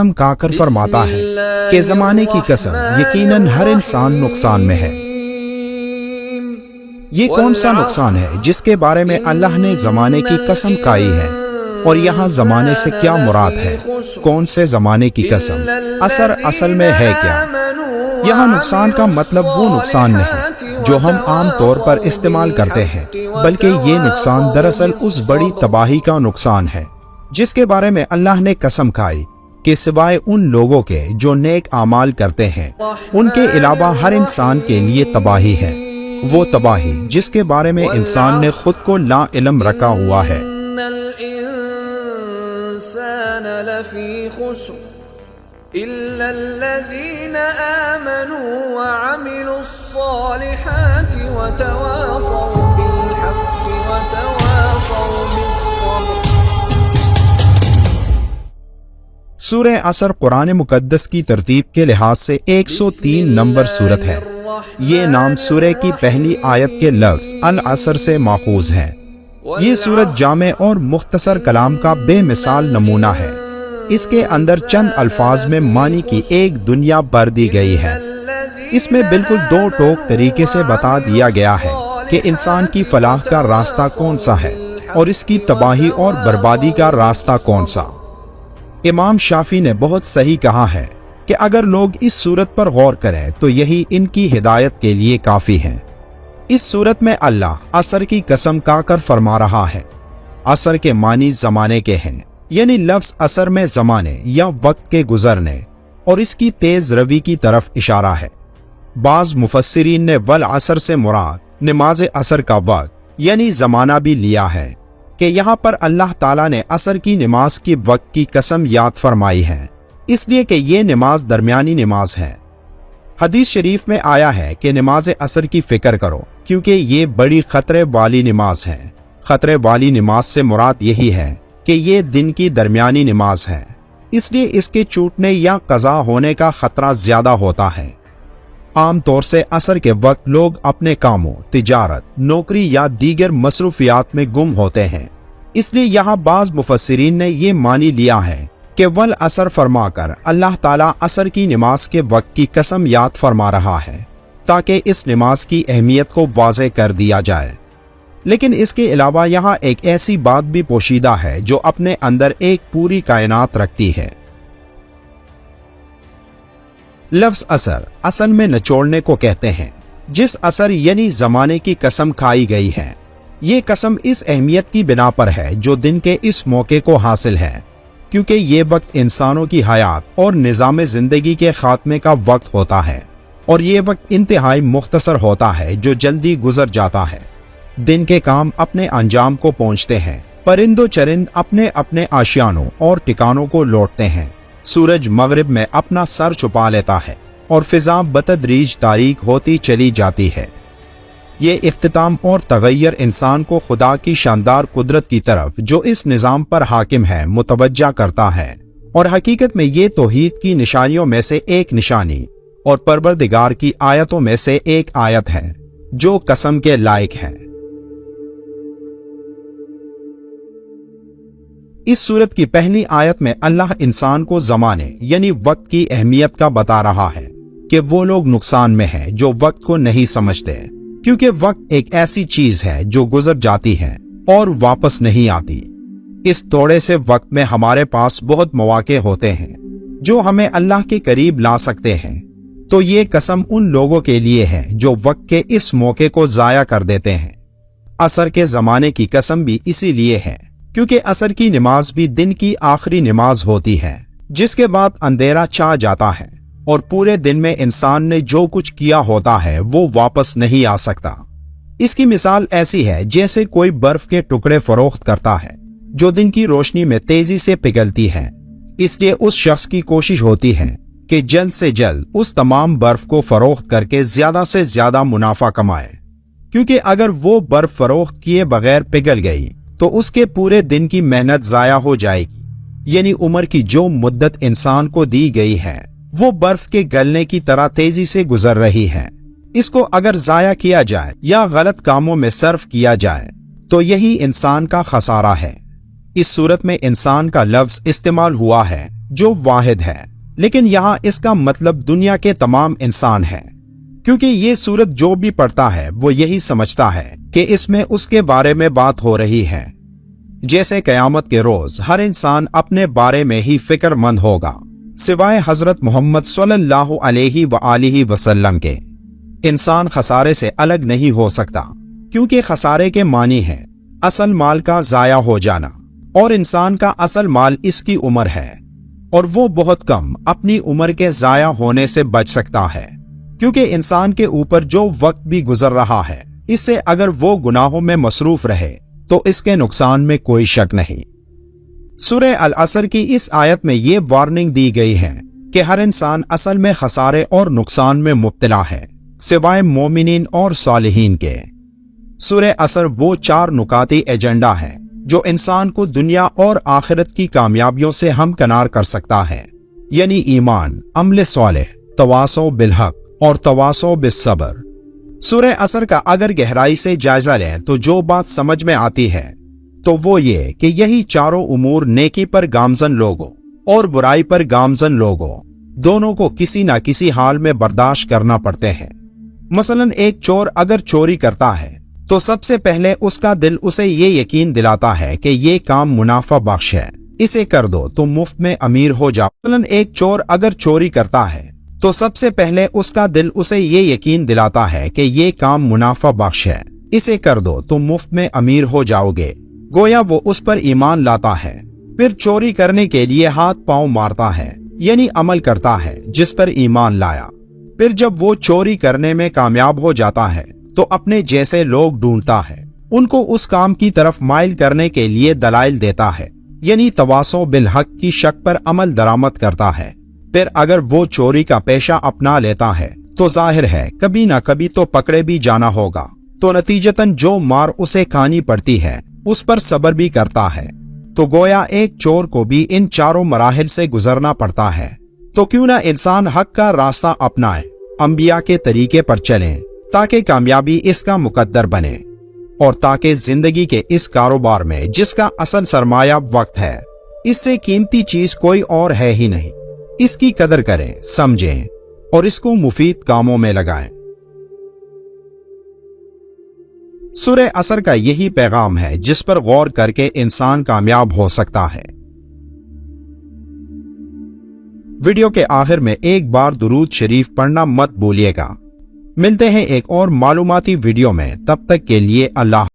قسم کھا کر فرماتا ہے کہ زمانے کی قسم یقیناً ہر انسان نقصان میں ہے۔ یہ کون سا نقصان ہے جس کے بارے میں اللہ نے زمانے کی قسم کھائی ہے؟ اور یہاں زمانے سے کیا مراد ہے؟ کون سے زمانے کی قسم؟ اثر اصل میں ہے کیا؟ یہاں نقصان کا مطلب وہ نقصان نہیں جو ہم عام طور پر استعمال کرتے ہیں، بلکہ یہ نقصان دراصل اس بڑی تباہی کا نقصان ہے جس کے بارے میں اللہ نے قسم کھائی کہ سوائے ان لوگوں کے جو نیک اعمال کرتے ہیں، ان کے علاوہ ہر انسان کے لیے تباہی ہے۔ وہ تباہی جس کے بارے میں انسان نے خود کو لا علم رکھا ہوا ہے۔ إِلَّا الَّذِينَ آمَنُوا وَعَمِلُوا الصَّالِحَاتِ وَتَوَاصَوْا بِالْحَقِّ وَتَوَاصَوْا بِالصَّبْرِ۔ سورہ عصر قرآن مقدس کی ترتیب کے لحاظ سے 103 نمبر سورت ہے۔ یہ نام سورہ کی پہلی آیت کے لفظ العصر سے ماخوذ ہے۔ یہ سورت جامع اور مختصر کلام کا بے مثال نمونہ ہے۔ اس کے اندر چند الفاظ میں معنی کی ایک دنیا بھر دی گئی ہے۔ اس میں بالکل دو ٹوک طریقے سے بتا دیا گیا ہے کہ انسان کی فلاح کا راستہ کون سا ہے اور اس کی تباہی اور بربادی کا راستہ کون سا۔ امام شافعی نے بہت صحیح کہا ہے کہ اگر لوگ اس سورت پر غور کریں تو یہی ان کی ہدایت کے لیے کافی ہے۔ اس سورت میں اللہ عصر کی قسم کھا کر فرما رہا ہے۔ عصر کے معنی زمانے کے ہیں، یعنی لفظ عصر میں زمانے یا وقت کے گزرنے اور اس کی تیز روی کی طرف اشارہ ہے۔ بعض مفسرین نے والعصر سے مراد نماز عصر کا وقت یعنی زمانہ بھی لیا ہے کہ یہاں پر اللہ تعالیٰ نے عصر کی نماز کی وقت کی قسم یاد فرمائی ہے، اس لیے کہ یہ نماز درمیانی نماز ہے۔ حدیث شریف میں آیا ہے کہ نماز عصر کی فکر کرو کیونکہ یہ بڑی خطرے والی نماز ہے۔ خطرے والی نماز سے مراد یہی ہے کہ یہ دن کی درمیانی نماز ہے، اس لیے اس کے چھوٹنے یا قضا ہونے کا خطرہ زیادہ ہوتا ہے۔ عام طور سے عصر کے وقت لوگ اپنے کاموں، تجارت، نوکری یا دیگر مصروفیات میں گم ہوتے ہیں، اس لیے یہاں بعض مفسرین نے یہ معنی لیا ہے کہ والعصر فرما کر اللہ تعالیٰ عصر کی نماز کے وقت کی قسم یاد فرما رہا ہے تاکہ اس نماز کی اہمیت کو واضح کر دیا جائے۔ لیکن اس کے علاوہ یہاں ایک ایسی بات بھی پوشیدہ ہے جو اپنے اندر ایک پوری کائنات رکھتی ہے۔ لفظ عصر اصل میں نچوڑنے کو کہتے ہیں، جس عصر یعنی زمانے کی قسم کھائی گئی ہے۔ یہ قسم اس اہمیت کی بنا پر ہے جو دن کے اس موقع کو حاصل ہے، کیونکہ یہ وقت انسانوں کی حیات اور نظام زندگی کے خاتمے کا وقت ہوتا ہے، اور یہ وقت انتہائی مختصر ہوتا ہے جو جلدی گزر جاتا ہے۔ دن کے کام اپنے انجام کو پہنچتے ہیں، پرند و چرند اپنے اپنے آشیانوں اور ٹھکانوں کو لوٹتے ہیں، سورج مغرب میں اپنا سر چھپا لیتا ہے اور فضا بتدریج تاریک ہوتی چلی جاتی ہے۔ یہ اختتام اور تغیر انسان کو خدا کی شاندار قدرت کی طرف جو اس نظام پر حاکم ہے متوجہ کرتا ہے، اور حقیقت میں یہ توحید کی نشانیوں میں سے ایک نشانی اور پروردگار کی آیتوں میں سے ایک آیت ہے جو قسم کے لائق ہے۔ اس سورت کی پہلی آیت میں اللہ انسان کو زمانے یعنی وقت کی اہمیت کا بتا رہا ہے کہ وہ لوگ نقصان میں ہیں جو وقت کو نہیں سمجھتے، کیونکہ وقت ایک ایسی چیز ہے جو گزر جاتی ہے اور واپس نہیں آتی۔ اس توڑے سے وقت میں ہمارے پاس بہت مواقع ہوتے ہیں جو ہمیں اللہ کے قریب لا سکتے ہیں، تو یہ قسم ان لوگوں کے لیے ہے جو وقت کے اس موقع کو ضائع کر دیتے ہیں۔ عصر کے زمانے کی قسم بھی اسی لیے ہے کیونکہ عصر کی نماز بھی دن کی آخری نماز ہوتی ہے، جس کے بعد اندھیرا چھا جاتا ہے اور پورے دن میں انسان نے جو کچھ کیا ہوتا ہے وہ واپس نہیں آ سکتا۔ اس کی مثال ایسی ہے جیسے کوئی برف کے ٹکڑے فروخت کرتا ہے جو دن کی روشنی میں تیزی سے پگھلتی ہے، اس لیے اس شخص کی کوشش ہوتی ہے کہ جلد سے جلد اس تمام برف کو فروخت کر کے زیادہ سے زیادہ منافع کمائے، کیونکہ اگر وہ برف فروخت کیے بغیر پگھل گئی تو اس کے پورے دن کی محنت ضائع ہو جائے گی، یعنی عمر کی جو مدت انسان کو دی گئی ہے وہ برف کے گلنے کی طرح تیزی سے گزر رہی ہے۔ اس کو اگر ضائع کیا جائے یا غلط کاموں میں صرف کیا جائے تو یہی انسان کا خسارہ ہے۔ اس صورت میں انسان کا لفظ استعمال ہوا ہے جو واحد ہے، لیکن یہاں اس کا مطلب دنیا کے تمام انسان ہیں، کیونکہ یہ سورت جو بھی پڑھتا ہے وہ یہی سمجھتا ہے کہ اس میں اس کے بارے میں بات ہو رہی ہے۔ جیسے قیامت کے روز ہر انسان اپنے بارے میں ہی فکر مند ہوگا، سوائے حضرت محمد صلی اللہ علیہ وآلہ وسلم کے۔ انسان خسارے سے الگ نہیں ہو سکتا، کیونکہ خسارے کے معنی ہے اصل مال کا ضائع ہو جانا، اور انسان کا اصل مال اس کی عمر ہے، اور وہ بہت کم اپنی عمر کے ضائع ہونے سے بچ سکتا ہے، کیونکہ انسان کے اوپر جو وقت بھی گزر رہا ہے اس سے اگر وہ گناہوں میں مصروف رہے تو اس کے نقصان میں کوئی شک نہیں۔ سورہ العصر کی اس آیت میں یہ وارننگ دی گئی ہے کہ ہر انسان اصل میں خسارے اور نقصان میں مبتلا ہے، سوائے مومنین اور صالحین کے۔ سورہ عصر وہ 4 نکاتی ایجنڈا ہے جو انسان کو دنیا اور آخرت کی کامیابیوں سے ہمکنار کر سکتا ہے، یعنی ایمان، عمل صالح، تواصو بالحق اور تواصو بالصبر۔ سورہ عصر کا اگر گہرائی سے جائزہ لیں تو جو بات سمجھ میں آتی ہے تو وہ یہ کہ یہی چاروں امور نیکی پر گامزن لوگوں اور برائی پر گامزن لوگوں دونوں کو کسی نہ کسی حال میں برداشت کرنا پڑتے ہیں۔ مثلا ایک چور اگر چوری کرتا ہے تو سب سے پہلے اس کا دل اسے یہ یقین دلاتا ہے کہ یہ کام منافع بخش ہے، اسے کر دو تو مفت میں امیر ہو جاؤ۔ مثلا ایک چور اگر چوری کرتا ہے تو سب سے پہلے اس کا دل اسے یہ یقین دلاتا ہے کہ یہ کام منافع بخش ہے، اسے کر دو تو مفت میں امیر ہو جاؤ گے۔ گویا وہ اس پر ایمان لاتا ہے، پھر چوری کرنے کے لیے ہاتھ پاؤں مارتا ہے، یعنی عمل کرتا ہے جس پر ایمان لایا۔ پھر جب وہ چوری کرنے میں کامیاب ہو جاتا ہے تو اپنے جیسے لوگ ڈھونڈتا ہے، ان کو اس کام کی طرف مائل کرنے کے لیے دلائل دیتا ہے، یعنی تواصو بالحق کی شک پر عمل درآمد کرتا ہے۔ پھر اگر وہ چوری کا پیشہ اپنا لیتا ہے تو ظاہر ہے کبھی نہ کبھی تو پکڑے بھی جانا ہوگا، تو نتیجتاً جو مار اسے کھانی پڑتی ہے اس پر صبر بھی کرتا ہے۔ تو گویا ایک چور کو بھی ان چاروں مراحل سے گزرنا پڑتا ہے۔ تو کیوں نہ انسان حق کا راستہ اپنائے، انبیاء کے طریقے پر چلیں، تاکہ کامیابی اس کا مقدر بنے، اور تاکہ زندگی کے اس کاروبار میں جس کا اصل سرمایہ وقت ہے، اس سے قیمتی چیز کوئی اور ہے ہی نہیں، اس کی قدر کریں، سمجھیں اور اس کو مفید کاموں میں لگائیں۔ سورہ عصر کا یہی پیغام ہے جس پر غور کر کے انسان کامیاب ہو سکتا ہے۔ ویڈیو کے آخر میں ایک بار درود شریف پڑھنا مت بھولیے گا۔ ملتے ہیں ایک اور معلوماتی ویڈیو میں، تب تک کے لیے اللہ